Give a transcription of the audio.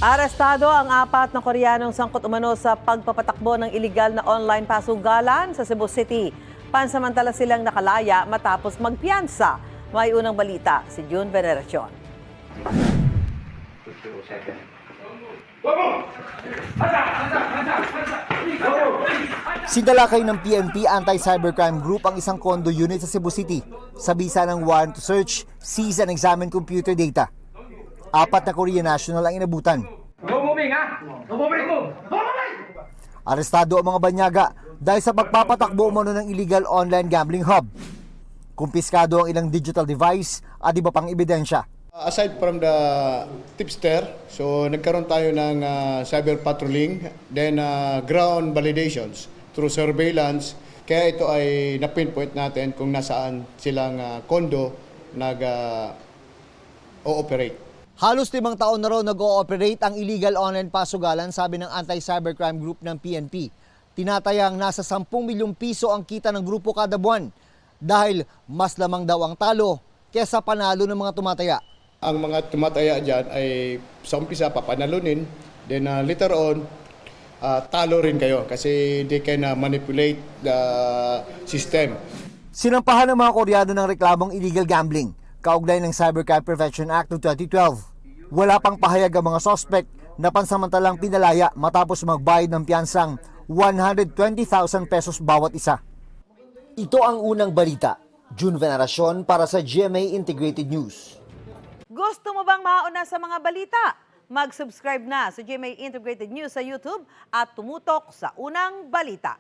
Arestado ang 4 na Koreanong sangkot umano sa pagpapatakbo ng iligal na online pasugalan sa Cebu City. Pansamantala silang nakalaya matapos magpiyansa. May unang balita si June Veneracion. Sinalakay ng PNP Anti-Cybercrime Group ang isang condo unit sa Cebu City sa bisa ng warrant to search, seize and examine computer data. 4 na Korean national ang inabutan. Arestado ang mga banyaga dahil sa pagpapatakbo umano ng illegal online gambling hub. Kumpiskado ang ilang digital device at iba pang ebidensya. Aside from the tipster, so nagkaroon tayo ng cyber patrolling, then ground validations through surveillance. Kaya ito ay na-pinpoint natin kung nasaan silang kondo nag-ooperate. Halos 5 taon na raw nag-ooperate ang illegal online pasugalan, sabi ng Anti-Cybercrime Group ng PNP. Tinatayang nasa 10 milyong piso ang kita ng grupo kada buwan dahil mas lamang daw ang talo kesa panalo ng mga tumataya. Ang mga tumataya dyan ay sa umpisa papanalunin, then later on, talo rin kayo kasi they can manipulate the system. Sinampahan ng mga Koreano ng reklamong illegal gambling, kaugnay ng Cybercrime Prevention Act ng 2012. Wala pang pahayag ang mga suspect na pansamantalang pinalaya matapos magbayad ng piyansang 120,000 pesos bawat isa. Ito ang unang balita. June Veneracion para sa GMA Integrated News. Gusto mo bang mauna sa mga balita? Mag-subscribe na sa GMA Integrated News sa YouTube at tumutok sa unang balita.